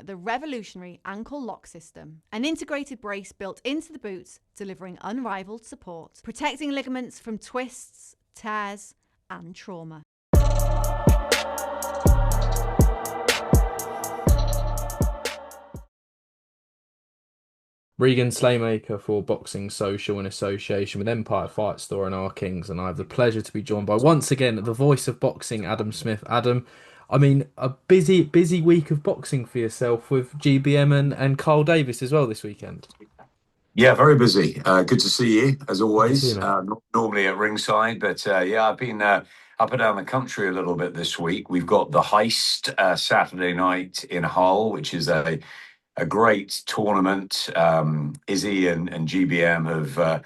the revolutionary ankle lock system, an integrated brace built into the boots, delivering unrivaled support, protecting ligaments from twists, tears, and trauma. Regan Slaymaker for Boxing Social in association with Empire Fight Store and R Kings, and I have the pleasure to be joined by once again the voice of boxing, Adam Smith. Adam, I mean, a busy week of boxing for yourself with GBM and Carl Davis as well this weekend. Yeah, very busy. Good to see you, as Good to see you, always. mate. Normally at ringside, but yeah, I've been up and down the country a little bit this week. We've got the Heist Saturday night in Hull, which is a great tournament. Izzy and GBM have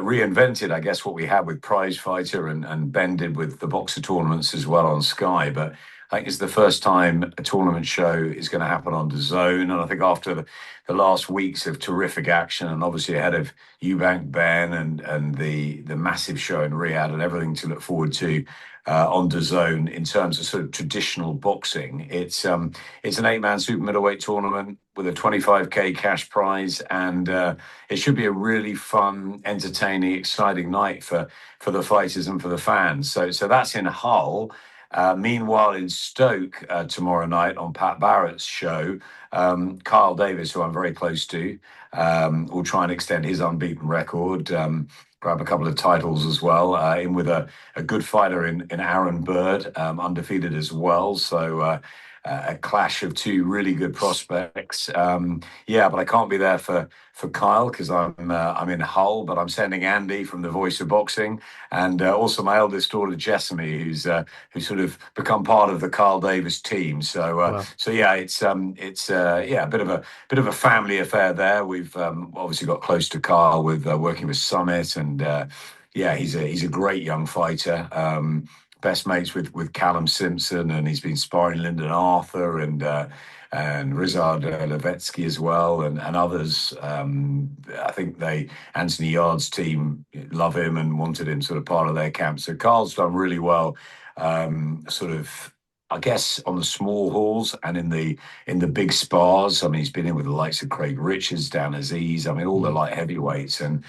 reinvented, I guess, what we had with Prize Fighter and Ben did with the boxer tournaments as well on Sky. But I think it's the first time a tournament show is going to happen on the Zone. And I think after the last weeks of terrific action, and obviously ahead of Eubank-Benn and the massive show in Riyadh and everything to look forward to on the Zone in terms of sort of traditional boxing, it's an 8-man super middleweight tournament with a 25k cash prize, and it should be a really fun, entertaining, exciting night for the fighters and for the fans. So that's in Hull. Meanwhile, in Stoke tomorrow night on Pat Barrett's show, Kyle Davis, who I'm very close to, will try and extend his unbeaten record, grab a couple of titles as well, in with a good fighter in Aaron Bird, undefeated as well. So a clash of two really good prospects. Yeah, but I can't be there for Kyle because I'm in Hull, but I'm sending Andy from the Voice of Boxing and also my eldest daughter Jessamy, who's sort of become part of the Kyle Davis team. Well, So yeah, it's yeah, a bit of a family affair there. We've obviously got close to Kyle with working with Summit, and yeah, he's a great young fighter. Best mates with Callum Simpson, and he's been sparring Lyndon Arthur and Rizard Levetsky as well, and others. I think Anthony Yard's team love him and wanted him sort of part of their camp. So Carl's done really well, sort of. I guess on the small halls and in the big spars. I mean, he's been in with the likes of Craig Richards, Dan Aziz. I mean, all the mm, light heavyweights, and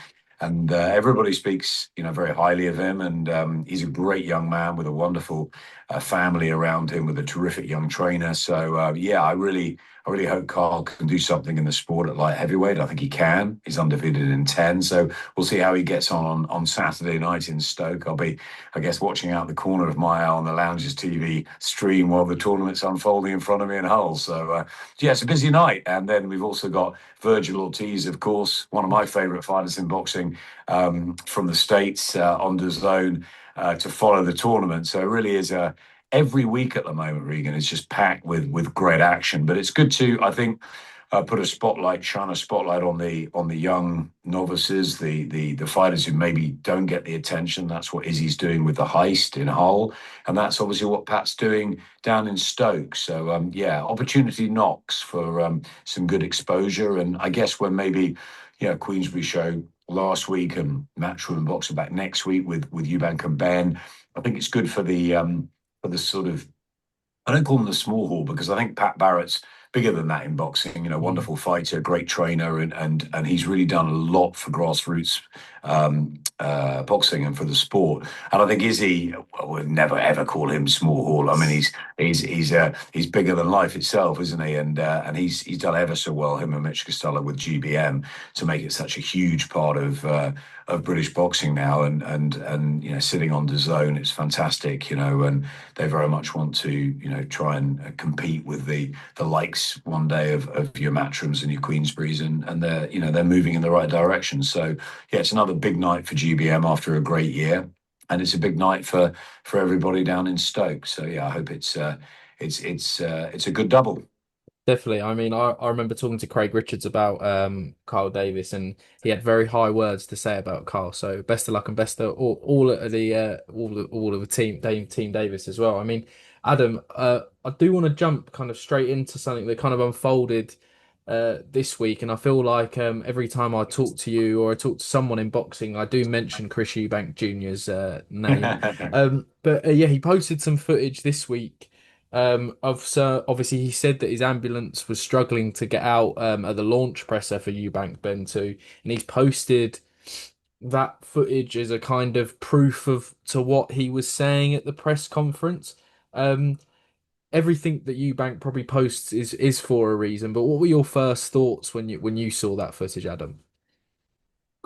everybody speaks, very highly of him. And he's a great young man with a wonderful family around him, with a terrific young trainer. So yeah, I really hope Carl can do something in the sport at light heavyweight. I think he can. He's undefeated in 10. So we'll see how he gets on Saturday night in Stoke. I'll be, I guess, watching out the corner of my eye on the Lounges TV stream while the tournament's unfolding in front of me in Hull. So yeah, it's a busy night. And then we've also got Virgil Ortiz, of course, one of my favourite fighters in boxing, from the States, on the Zone, to follow the tournament. So it really is every week at the moment, Regan, is just packed with great action. But it's good to, I think, shine a spotlight on the young novices, the fighters who maybe don't get the attention. That's what Izzy's doing with the Heist in Hull, and that's obviously what Pat's doing down in Stoke. So yeah, opportunity knocks for some good exposure, and I guess when maybe Queensbury show last week and Matchroom Boxer back next week with Eubank-Benn, I think it's good for the sort of, I don't call him the small hall because I think Pat Barrett's bigger than that in boxing. mm. Wonderful fighter, great trainer, and he's really done a lot for grassroots boxing and for the sport. And I think Izzy, I would never ever call him small hall. I mean, he's bigger than life itself, isn't he? And he's done ever so well, him and Mitch Costello with GBM, to make it such a huge part of British boxing now, and sitting on the Zone, it's fantastic, and they very much want to try and compete with the likes one day of your Matchroom's and your Queensberries, and they're moving in the right direction. So yeah, it's another big night for GBM after a great year, and it's a big night for everybody down in Stoke. So yeah, I hope it's a good double. Definitely. I mean, I remember talking to Craig Richards about Carl Davis, and he had very high words to say about Carl. So best of luck and best of all of the all of the team Davis as well. I mean, Adam, I do want to jump kind of straight into something that kind of unfolded this week, and I feel like every time I talk to you or I talk to someone in boxing, I do mention Chris Eubank Jr.'s name. But yeah, he posted some footage this week So obviously he said that his ambulance was struggling to get out at the launch presser for Eubank-Benn 2, and he's posted that footage as a kind of proof of to what he was saying at the press conference. Um, Everything that Eubank probably posts is for a reason, but what were your first thoughts when you saw that footage, Adam?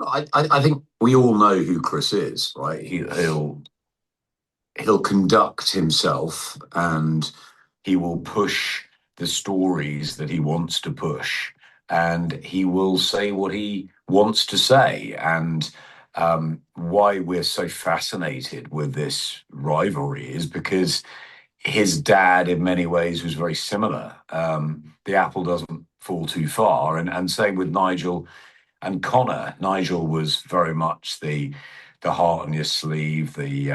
I think we all know who Chris is, right? He'll conduct himself, and he will push the stories that he wants to push, and he will say what he wants to say. And why we're so fascinated with this rivalry is because his dad, in many ways, was very similar. The apple doesn't fall too far, and same with Nigel and Conor. Nigel was very much the heart on your sleeve, the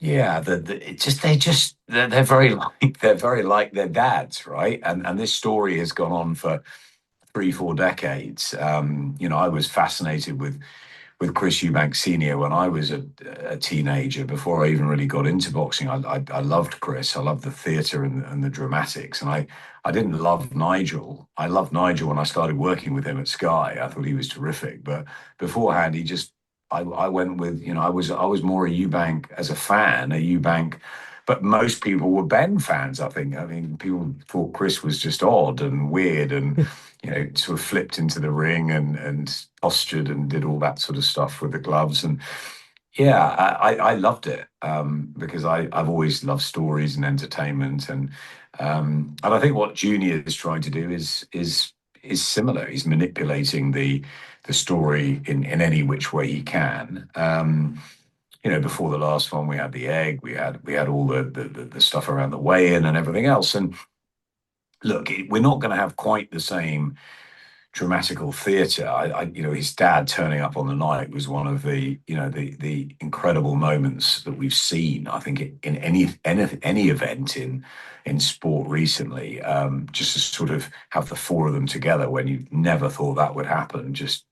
yeah, they're very like their dads, right? And this story has gone on for 3, 4 decades. I was fascinated with Chris Eubank Senior when I was a teenager. Before I even really got into boxing, I loved Chris. I loved the theatre and the dramatics, and I didn't love Nigel. I loved Nigel when I started working with him at Sky. I thought he was terrific, but beforehand, he just I went with I was more a Eubank as a fan, a Eubank. But most people were Ben fans, I think. I mean, people thought Chris was just odd and weird and sort of flipped into the ring and postured and did all that sort of stuff with the gloves. And yeah, I loved it because I've always loved stories and entertainment. And I think what Junior is trying to do is similar. He's manipulating the story in any which way he can. Before the last one, we had the egg, we had all the stuff around the weigh-in and everything else. And look, we're not going to have quite the same dramatical theatre. His dad turning up on the night was one of the incredible moments that we've seen. I think in any event in sport recently. Just to sort of have the four of them together when you never thought that would happen, just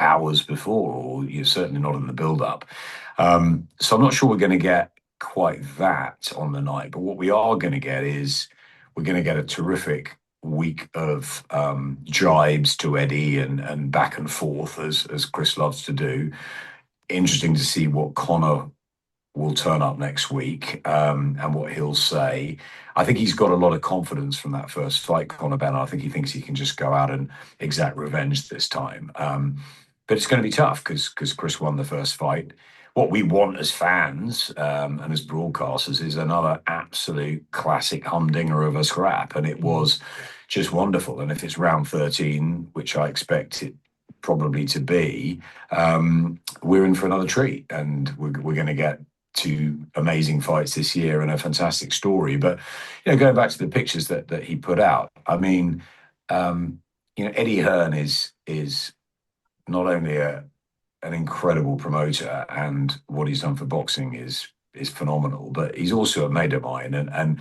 hours before, or you're certainly not in the build-up. So I'm not sure we're going to get quite that on the night, but what we are going to get is we're going to get a terrific week of jibes to Eddie and back and forth as Chris loves to do. Interesting to see what Conor will turn up next week and what he'll say. I think he's got a lot of confidence from that first fight, Conor Benn. I think he thinks he can just go out and exact revenge this time. But it's going to be tough because Chris won the first fight. What we want as fans and as broadcasters is another absolute classic humdinger of a scrap. And it was just wonderful. And if it's round 13, which I expect it probably to be, we're in for another treat. And we're going to get two amazing fights this year and a fantastic story. But, going back to the pictures that he put out, I mean, Eddie Hearn is not only an incredible promoter, and what he's done for boxing is phenomenal, but he's also a mate of mine, and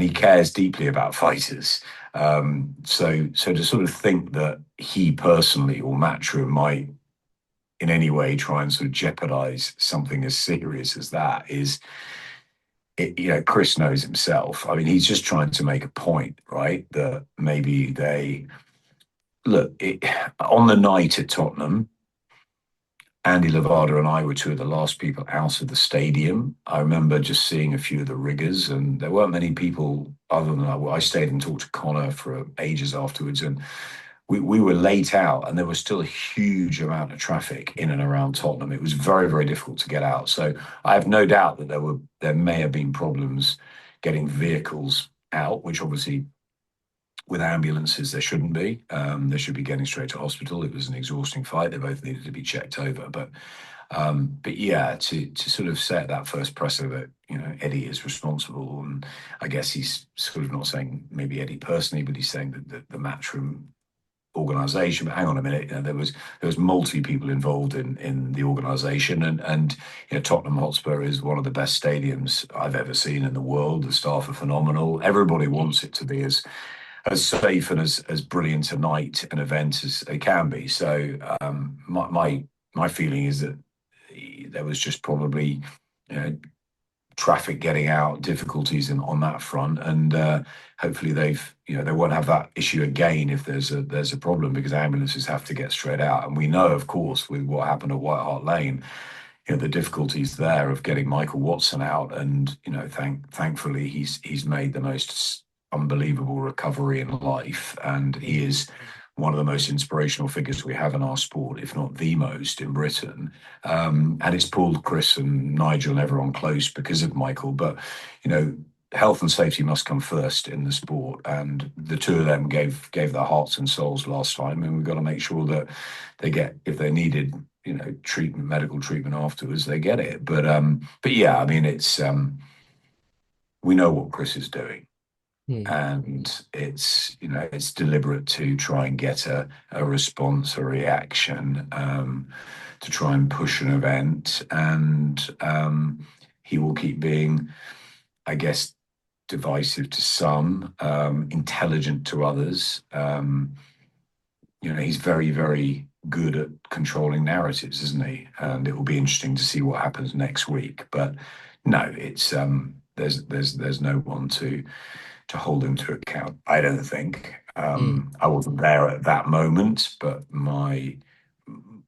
he cares deeply about fighters. So to sort of think that he personally or Matchroom might in any way try and sort of jeopardize something as serious as that is, Chris knows himself. I mean, he's just trying to make a point, right? That maybe they look on the night at Tottenham. Andy Levada and I were two of the last people out of the stadium. I remember just seeing a few of the riggers, and there weren't many people other than I stayed and talked to Conor for ages afterwards, and we were late out, and there was still a huge amount of traffic in and around Tottenham. It was very, very difficult to get out. So I have no doubt that there may have been problems getting vehicles out, which obviously with ambulances, there shouldn't be. They should be getting straight to hospital. It was an exhausting fight. They both needed to be checked over. But yeah, to sort of set that first precedent that Eddie is responsible, and I guess he's sort of not saying maybe Eddie personally, but he's saying that the Matchroom organisation. But hang on a minute, there was multiple people involved in the organisation, and Tottenham Hotspur is one of the best stadiums I've ever seen in the world. The staff are phenomenal. Everybody wants it to be as safe and as brilliant a night and event as they can be. So my feeling is that there was just probably traffic getting out, difficulties on that front, and hopefully they won't have that issue again if there's a problem, because ambulances have to get straight out. And we know, of course, with what happened at White Hart Lane, the difficulties there of getting Michael Watson out, and thankfully he's made the most unbelievable recovery in life, and he is one of the most inspirational figures we have in our sport, if not the most in Britain. And it's pulled Chris and Nigel and everyone close because of Michael. But, health and safety must come first in the sport. And the two of them gave their hearts and souls last time. And we've got to make sure that they get, if they needed, medical treatment afterwards, they get it. But yeah, I mean, it's, we know what Chris is doing. And it's deliberate to try and get a response, a reaction, to try and push an event. And he will keep being, I guess, divisive to some, intelligent to others. He's very, very good at controlling narratives, isn't he? And it will be interesting to see what happens next week. But no, it's there's no one to hold him to account, I don't think. I wasn't there at that moment, but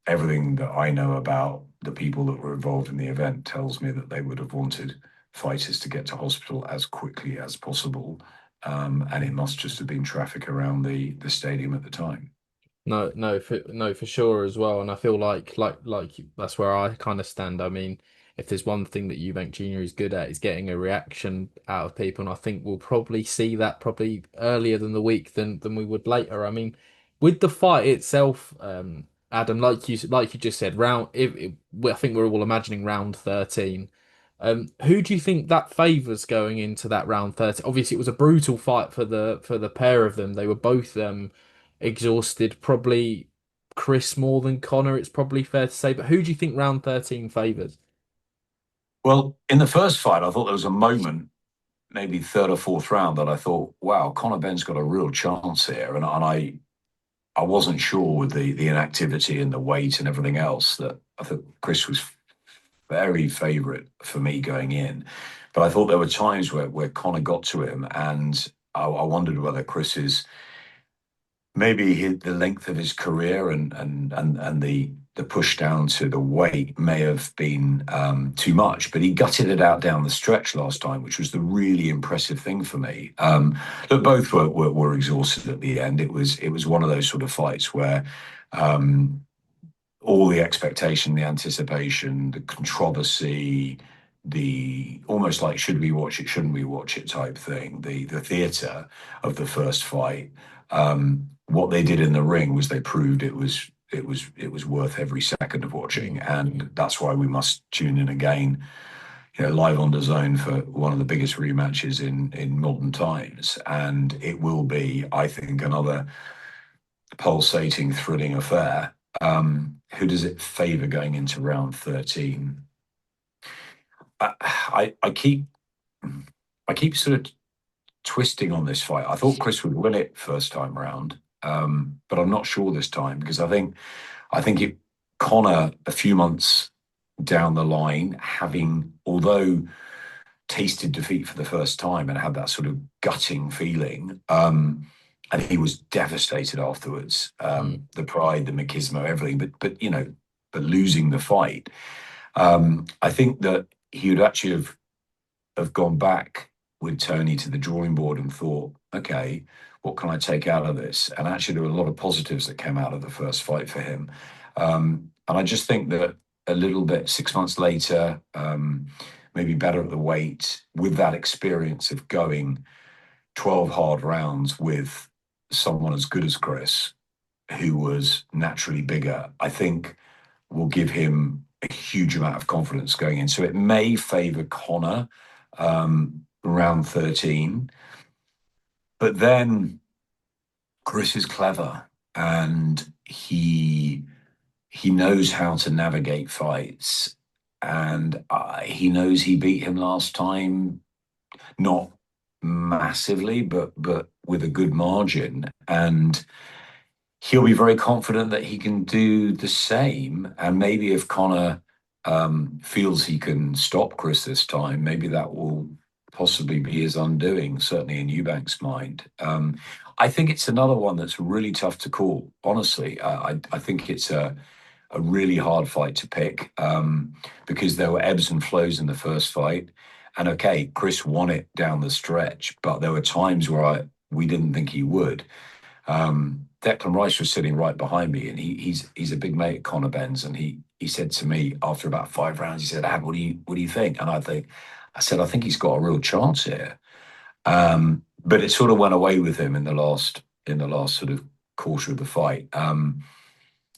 everything that I know about the people that were involved in the event tells me that they would have wanted fighters to get to hospital as quickly as possible. And it must just have been traffic around the stadium at the time. No, for sure as well. And I feel like that's where I kind of stand. I mean, if there's one thing that Eubank Jr. is good at, is getting a reaction out of people, and I think we'll probably see that probably earlier than the week than we would later. I mean, with the fight itself, Adam, like you just said, I think we're all imagining round 13. Who do you think that favours going into that round 13? Obviously, it was a brutal fight for the pair of them. They were both exhausted, probably Chris more than Conor, it's probably fair to say. But who do you think round 13 favours? Well, in the first fight, I thought there was a moment, maybe third or fourth round, that I thought, wow, Conor Benn's got a real chance here. And I wasn't sure with the inactivity and the weight and everything else, that I thought Chris was very favourite for me going in. But I thought there were times where Conor got to him, and I wondered whether Chris is maybe the length of his career and the push down to the weight may have been too much, but he gutted it out down the stretch last time, which was the really impressive thing for me. Look, both were exhausted at the end. It was one of those sort of fights where all the expectation, the anticipation, the controversy, the almost like should we watch it, shouldn't we watch it type thing, the theatre of the first fight. What they did in the ring was they proved it was worth every second of watching, and that's why we must tune in again, live on DAZN for one of the biggest rematches in modern times. And it will be, I think, another pulsating, thrilling affair. Who does it favour going into round 13? I keep sort of twisting on this fight. I thought Chris would win it first time round, but I'm not sure this time, because I think Conor, a few months down the line, although tasted defeat for the first time and had that sort of gutting feeling, and he was devastated afterwards. The pride, the machismo, everything, but losing the fight. I think that he would actually have gone back with Tony to the drawing board and thought, okay, what can I take out of this? And actually, there were a lot of positives that came out of the first fight for him. And I just think that a little bit 6 months later, maybe better at the weight, with that experience of going 12 hard rounds with someone as good as Chris, who was naturally bigger, I think will give him a huge amount of confidence going in. So it may favour Conor round 13. But then Chris is clever, and he knows how to navigate fights, and he knows he beat him last time, not massively, but with a good margin, and he'll be very confident that he can do the same. And maybe if Conor feels he can stop Chris this time, maybe that will possibly be his undoing, certainly in Eubank's mind. I think it's another one that's really tough to call, honestly. I think it's a really hard fight to pick because there were ebbs and flows in the first fight. And okay, Chris won it down the stretch, but there were times where we didn't think he would. Declan Rice was sitting right behind me, and he's a big mate at Conor Benn's, and he said to me after about 5 rounds, he said, "Ad, what do you think?" And I said, "I think he's got a real chance here." But it sort of went away with him in the last sort of quarter of the fight.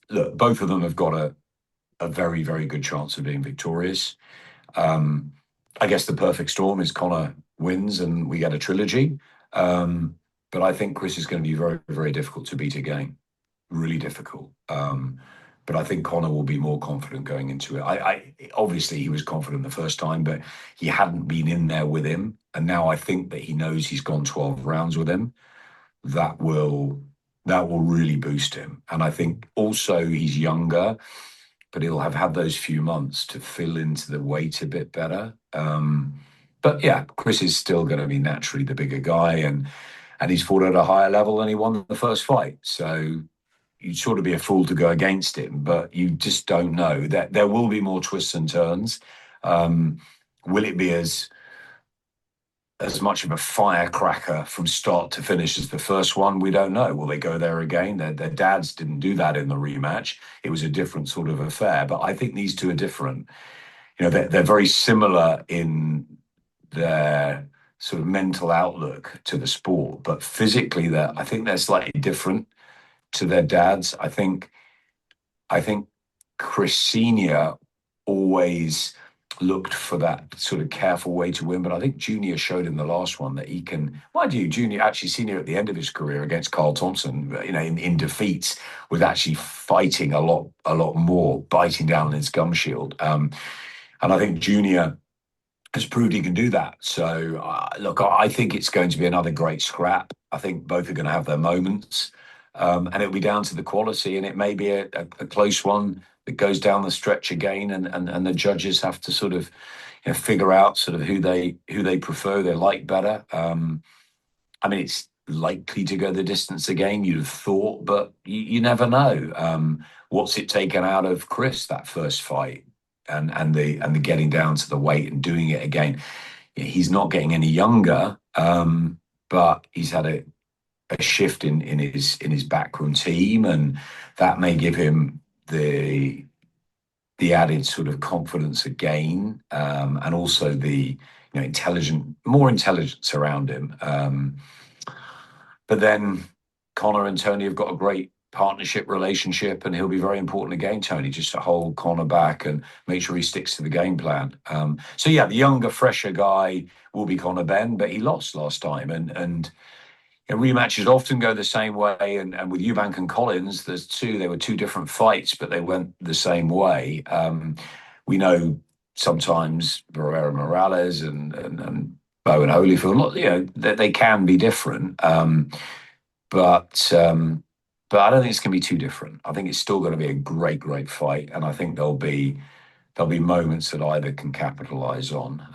Look, both of them have got a very, very good chance of being victorious. I guess the perfect storm is Conor wins and we get a trilogy. But I think Chris is going to be very, very difficult to beat again. Really difficult. But I think Conor will be more confident going into it. I obviously he was confident the first time, but he hadn't been in there with him. And now I think that he knows he's gone 12 rounds with him. That will really boost him. And I think also he's younger, but he'll have had those few months to fill into the weight a bit better. But yeah, Chris is still going to be naturally the bigger guy, and he's fought at a higher level than he won the first fight. So you'd sort of be a fool to go against him, but you just don't know. That there will be more twists and turns. Will it be as much of a firecracker from start to finish as the first one? We don't know. Will they go there again? Their dads didn't do that in the rematch. It was a different sort of affair. But I think these two are different. You know, they're very similar in their sort of mental outlook to the sport, but physically, I think they're slightly different to their dads. I think Chris Senior always looked for that sort of careful way to win, but I think Junior showed in the last one that he can. Mind you, Senior at the end of his career against Carl Thompson, you know, in defeats, was actually fighting a lot more, biting down on his gum shield. And I think Junior has proved he can do that. So, look, I think it's going to be another great scrap. I think both are going to have their moments. And it'll be down to the quality, and it may be a close one that goes down the stretch again, and the judges have to sort of, you know, figure out sort of who they prefer, they like better. I mean, it's likely to go the distance again, you'd have thought, but you never know. What's it taken out of Chris that first fight, and the getting down to the weight and doing it again? He's not getting any younger, but he's had a shift in his backroom team, and that may give him the added sort of confidence again, and also the, you know, more intelligence around him. But then Conor and Tony have got a great partnership relationship, and he'll be very important again, Tony, just to hold Conor back and make sure he sticks to the game plan. So yeah, the younger, fresher guy will be Conor Benn, but he lost last time, and rematches often go the same way, and with Eubank and Collins, they were two different fights, but they went the same way. We know sometimes Barrera Morales and Bowen Holyfield, you know, they can be different, but I don't think it's going to be too different. I think it's still going to be a great, great fight, and I think there'll be moments that either can capitalize on.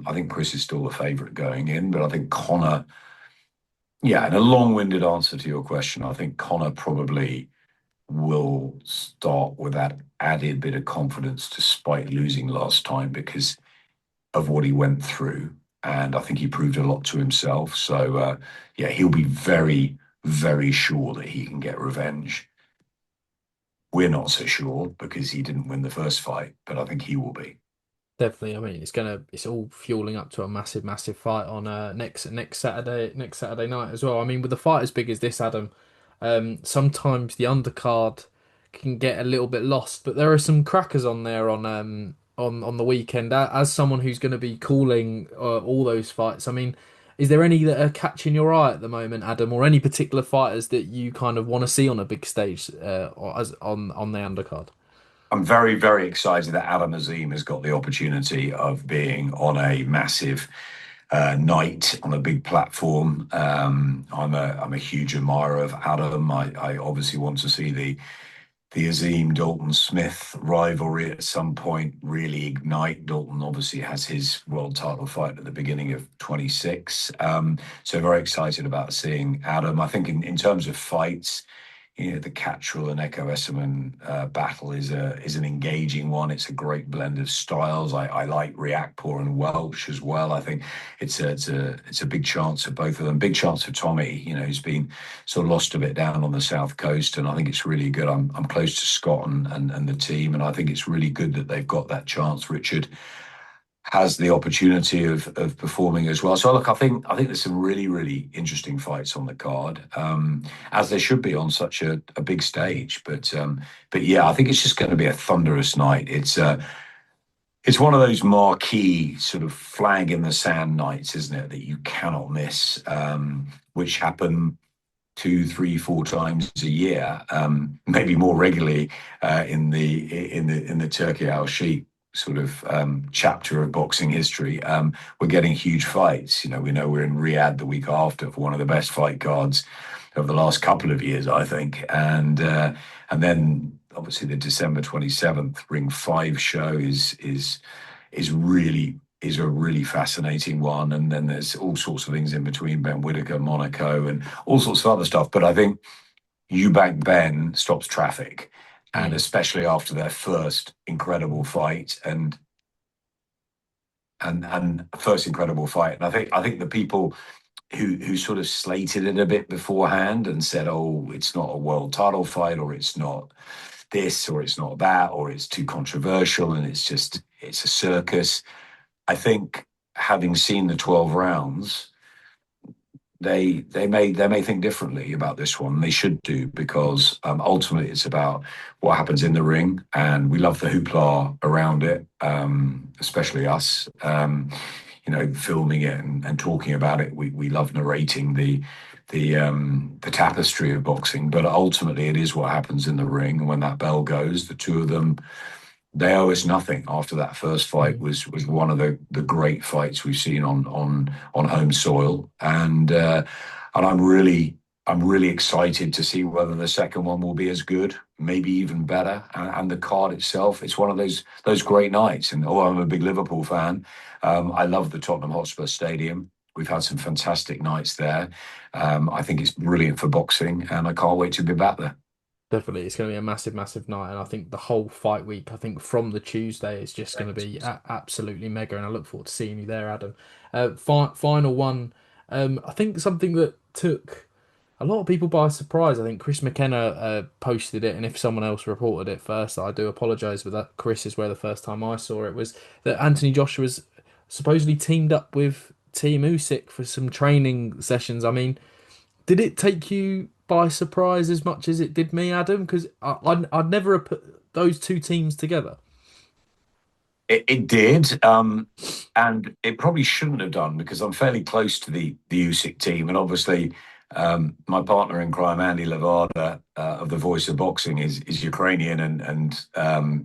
I think Chris is still the favourite going in, but I think Conor. Yeah, and a long-winded answer to your question, I think Conor probably will start with that added bit of confidence despite losing last time because of what he went through. And I think he proved a lot to himself. So, yeah, he'll be very, very sure that he can get revenge. We're not so sure because he didn't win the first fight, but I think he will be. Definitely. I mean, it's all fueling up to a massive, massive fight on next Saturday night as well. I mean, with a fight as big as this, Adam, sometimes the undercard can get a little bit lost, but there are some crackers on there on the weekend. As someone who's going to be calling all those fights, I mean, is there any that are catching your eye at the moment, Adam, or any particular fighters that you kind of want to see on a big stage, or as on the undercard? I'm very, very excited that Adam Azim has got the opportunity of being on a massive night on a big platform. I'm a huge admirer of Adam. I obviously want to see the the Azim Dalton Smith rivalry at some point really ignite. Dalton obviously has his world title fight at the beginning of 26. So very excited about seeing Adam. I think in terms of fights, the Cattrall and Echo Esserman battle is an engaging one. It's a great blend of styles. I like Riakporhe and Welch as well. I think it's a big chance for both of them. Big chance for Tommy, who's been sort of lost a bit down on the south coast, and I think it's really good. I'm close to Scott and the team, and I think it's really good that they've got that chance. Richard has the opportunity of performing as well. So look, I think there's some really, really interesting fights on the card, as there should be on such a big stage. But yeah, I think it's just going to be a thunderous night. It's one of those marquee sort of flag in the sand nights, isn't it, that you cannot miss, which happen 2, 3, 4 times a year, maybe more regularly in the Turkey Al Sheikh sort of chapter of boxing history. We're getting huge fights. We know we're in Riyadh the week after for one of the best fight cards of the last couple of years, I think, and then obviously the December 27th Ring 5 show is a really fascinating one. And then there's all sorts of things in between, Ben Whitaker, Monaco, and all sorts of other stuff. But I think Eubank-Benn stops traffic, and especially after their first incredible fight and first incredible fight. And I think the people who sort of slated it a bit beforehand and said, oh, it's not a world title fight, or it's not this, or it's not that, or it's too controversial, and it's a circus. I think having seen the 12 rounds, they may think differently about this one. They should do, because ultimately it's about what happens in the ring, and we love the hoopla around it, especially us. Filming it and talking about it. We love narrating the tapestry of boxing, but ultimately it is what happens in the ring. And when that bell goes, the two of them, they owe us nothing. After that first fight was one of the great fights we've seen on home soil, and I'm really excited to see whether the second one will be as good, maybe even better. And the card itself, it's one of those great nights. And I'm a big Liverpool fan. I love the Tottenham Hotspur Stadium. We've had some fantastic nights there. I think it's brilliant for boxing, and I can't wait to be back there. Definitely, it's going to be a massive, massive night, and I think the whole fight week, I think from the Tuesday, is just going to be absolutely mega, and I look forward to seeing you there, Adam. Final one, I think something that took a lot of people by surprise. I think Chris McKenna posted it, and if someone else reported it first, I do apologise, but that Chris is where the first time I saw it was that Anthony Joshua's supposedly teamed up with Team Usyk for some training sessions. I mean, did it take you by surprise as much as it did me, Adam? Because I'd never have put those two teams together. It did, and it probably shouldn't have done, because I'm fairly close to the Usyk team, and obviously my partner in crime, Andy Levada, of the Voice of Boxing, is Ukrainian, and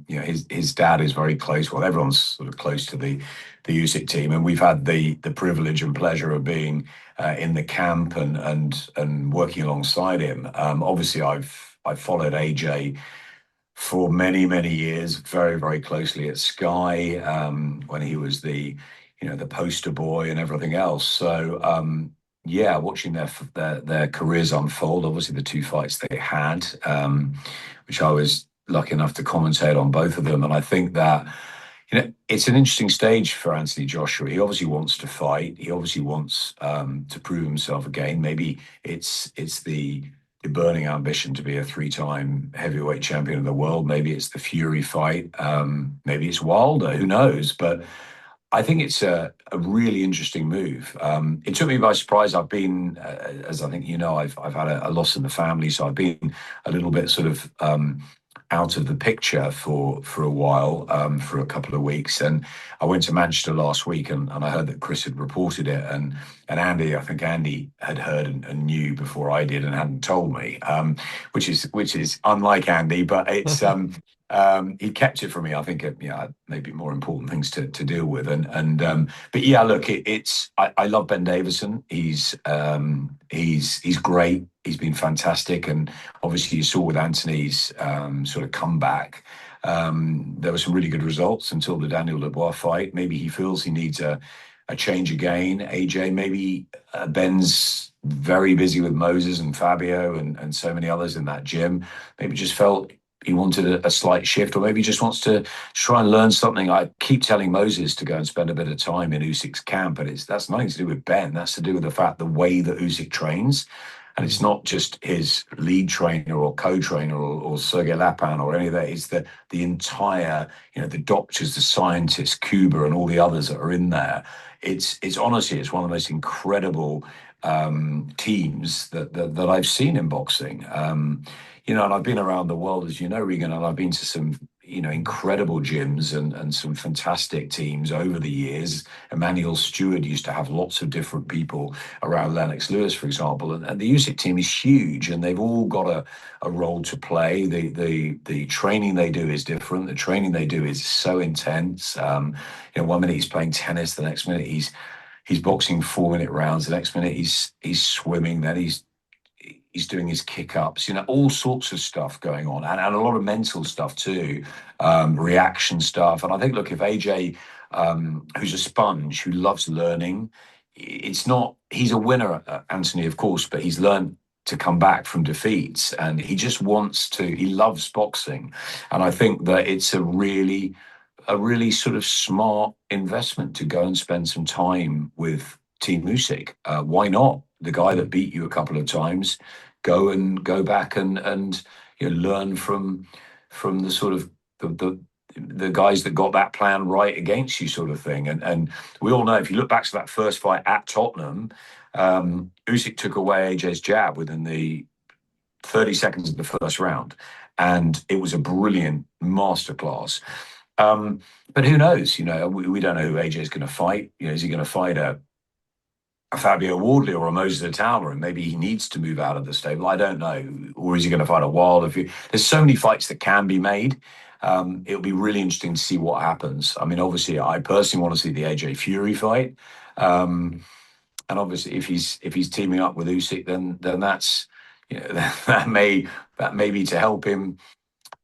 his dad is very close. Well, everyone's sort of close to the Usyk team, and we've had the privilege and pleasure of being in the camp and working alongside him. Obviously, I've followed AJ for many, many years, very, very closely at Sky, when he was the poster boy and everything else. So yeah, watching their careers unfold. Obviously, the two fights they had, which I was lucky enough to commentate on both of them, and I think that it's an interesting stage for Anthony Joshua. He obviously wants to fight. He obviously wants to prove himself again. Maybe it's the burning ambition to be a 3-time heavyweight champion of the world. Maybe it's the Fury fight. Maybe it's Wilder. Who knows? But I think it's a really interesting move. It took me by surprise. I've been, as I think I've had a loss in the family, so I've been a little bit sort of out of the picture for a while, for a couple of weeks. And I went to Manchester last week, and I heard that Chris had reported it, and Andy, I think Andy had heard and knew before I did and hadn't told me, which is unlike Andy, but it's he kept it from me. I think maybe more important things to deal with. But yeah, look, I love Ben Davison. He's great. He's been fantastic, and obviously you saw with Anthony's sort of comeback. There were some really good results until the Daniel Dubois fight. Maybe he feels he needs a change again. AJ, maybe Ben's very busy with Moses and Fabio and so many others in that gym. Maybe just felt he wanted a slight shift, or maybe he just wants to try and learn something. I keep telling Moses to go and spend a bit of time in Usyk's camp, but that's nothing to do with Ben. That's to do with the way that Usyk trains. And it's not just his lead trainer or co-trainer or Sergey Lapan or any of that. It's the entire, the doctors, the scientists, Kuba and all the others that are in there. It's honestly, it's one of the most incredible teams that I've seen in boxing. And I've been around the world, as you know, Regan, and I've been to some, incredible gyms and some fantastic teams over the years. Emmanuel Stewart used to have lots of different people around Lennox Lewis, for example. And the Usyk team is huge, and they've all got a role to play. The training they do is different. The training they do is so intense. 1 minute he's playing tennis, the next minute he's boxing 4-minute rounds, the next minute he's swimming, then he's doing his kick-ups, all sorts of stuff going on, and a lot of mental stuff too, reaction stuff. And I think, look, if AJ, who's a sponge, who loves learning, he's a winner, Anthony, of course, but he's learned to come back from defeats, and he loves boxing. And I think that it's a really sort of smart investment to go and spend some time with Team Usyk. Why not? The guy that beat you a couple of times, go back and learn from the sort of the guys that got that plan right against you, sort of thing. And we all know, if you look back to that first fight at Tottenham, Usyk took away AJ's jab within the 30 seconds of the first round, and it was a brilliant masterclass. But who knows? We don't know who AJ is going to fight. Is he going to fight a Fabio Wardley or a Moses Atama, and maybe he needs to move out of the stable? I don't know. Or is he going to fight a Wild? There's so many fights that can be made. It'll be really interesting to see what happens. I mean, obviously, I personally want to see the AJ Fury fight. And obviously, if he's teaming up with Usyk, then that's that may be to help him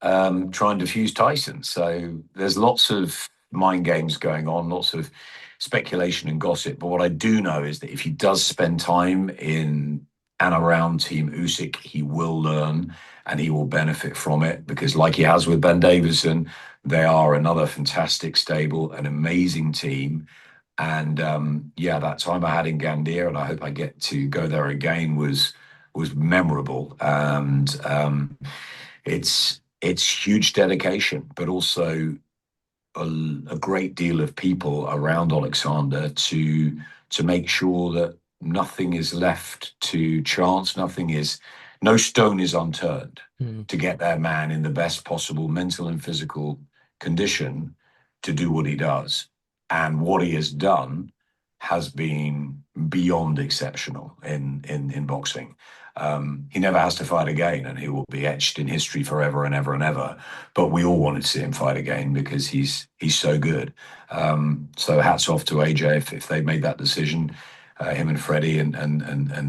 try and defuse Tyson. So there's lots of mind games going on, lots of speculation and gossip. But what I do know is that if he does spend time in and around Team Usyk, he will learn and he will benefit from it, because like he has with Ben Davison, they are another fantastic stable, an amazing team. And that time I had in Gandia, and I hope I get to go there again, was memorable. And it's huge dedication, but also a great deal of people around Alexander to make sure that nothing is left to chance. No stone is unturned to get their man in the best possible mental and physical condition to do what he does. And what he has done has been beyond exceptional in boxing. He never has to fight again, and he will be etched in history forever and ever and ever. But we all wanted to see him fight again because he's so good. So hats off to AJ if they made that decision, him and Freddie and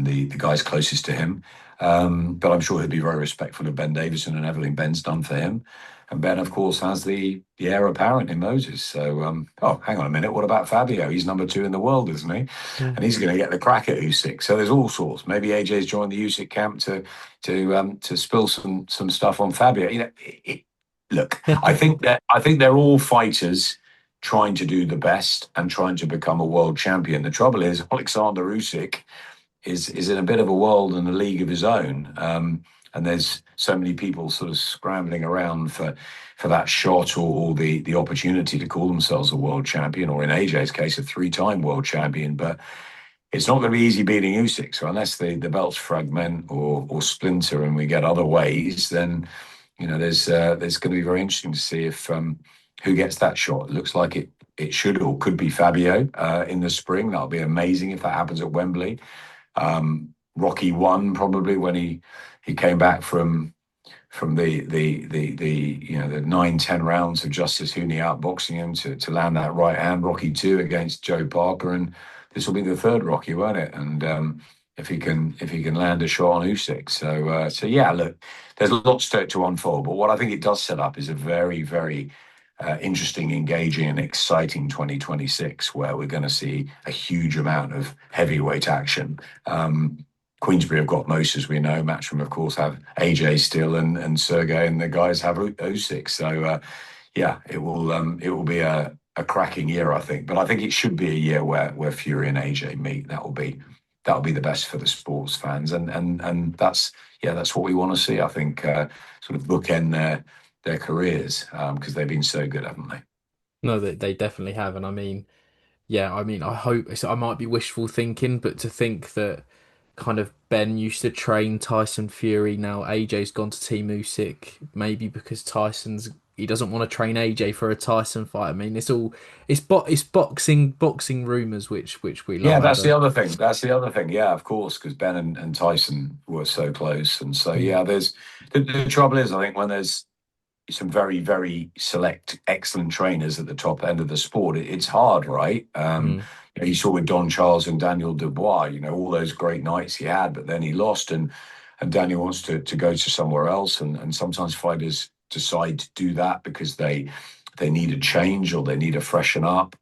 the guys closest to him. But I'm sure he'll be very respectful of Ben Davison and everything Ben's done for him. And Ben, of course, has the heir apparent in Moses. So, hang on a minute. What about Fabio? He's number 2 in the world, isn't he? Yeah. And he's going to get the crack at Usyk. So there's all sorts. Maybe AJ's joined the Usyk camp to spill some stuff on Fabio. Look, I think they're all fighters trying to do the best and trying to become a world champion. The trouble is, Alexander Usyk is in a bit of a world and a league of his own. And there's so many people sort of scrambling around for that shot or the opportunity to call themselves a world champion, or in AJ's case, a 3-time world champion. But it's not going to be easy beating Usyk. So unless the belts fragment or splinter and we get other ways, then there's going to be very interesting to see if who gets that shot. It looks like it should or could be Fabio in the spring. That'll be amazing if that happens at Wembley. Rocky won probably when he came back from the 9-10 rounds of Justice Hooney outboxing him to land that right hand, Rocky 2 against Joe Parker, and this will be the third Rocky, won't it? And if he can land a shot on Usyk, so yeah, look, there's lots to unfold, but what I think it does set up is a very, very interesting, engaging, and exciting 2026, where we're going to see a huge amount of heavyweight action. Queensbury have got most, as we know. Matchroom, of course, have AJ still, and Sergey, and the guys have Usyk. So yeah, it will be a cracking year, I think. But I think it should be a year where Fury and AJ meet. That'll be the best for the sports fans, and that's what we want to see. I think sort of bookend their careers because they've been so good, haven't they? No, they definitely have, and I mean, yeah, I mean, I hope so. I might be wishful thinking, but to think that kind of Ben used to train Tyson Fury, now AJ's gone to Team Usyk, maybe because he doesn't want to train AJ for a Tyson fight. I mean, it's boxing rumors which we love, Yeah, that's the Adam. other thing. That's the other thing. Yeah, of course, because Ben and Tyson were so close, and so Mm, yeah. There's the trouble is, I think when there's some very, very select, excellent trainers at the top end of the sport, it's hard, right? mm, You saw with Don Charles and Daniel Dubois, all those great nights he had, but then he lost, and Daniel wants to go to somewhere else, and sometimes fighters decide to do that because they need a change or they need to freshen up.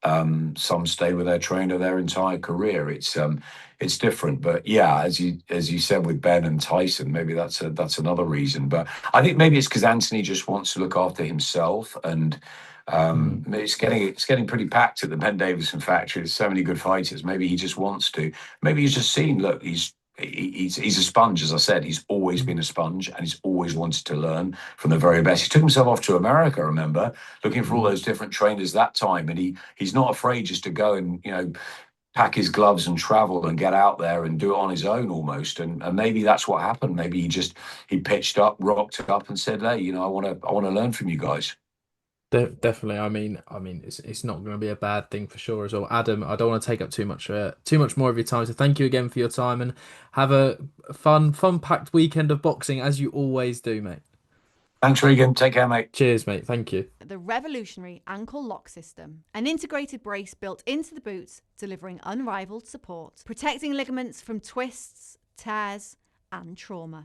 Some stay with their trainer their entire career. It's different, but yeah, as you said with Ben and Tyson, maybe that's another reason. But I think maybe it's because Anthony just wants to look after himself, and mm. it's getting pretty packed at the Ben Davison factory. There's so many good fighters. Maybe he just wants to. Maybe he's just seen. Look, he's a sponge, as I said. He's always been a sponge, and he's always wanted to learn from the very best. He took himself off to America, remember, looking for all Mm. those different trainers that time, and he's not afraid just to go and pack his gloves and travel and get out there and do it on his own almost. And maybe that's what happened. Maybe he pitched up, rocked up, and said, "Hey, I want to learn from you guys." Definitely. I mean, it's not going to be a bad thing for sure as well. Adam, I don't want to take up too much more of your time. So thank you again for your time, and have a fun packed weekend of boxing as you always do, mate. Thanks, Regan. Take care, mate. Cheers, mate. Thank you. The revolutionary ankle lock system, an integrated brace built into the boots, delivering unrivaled support, protecting ligaments from twists, tears, and trauma.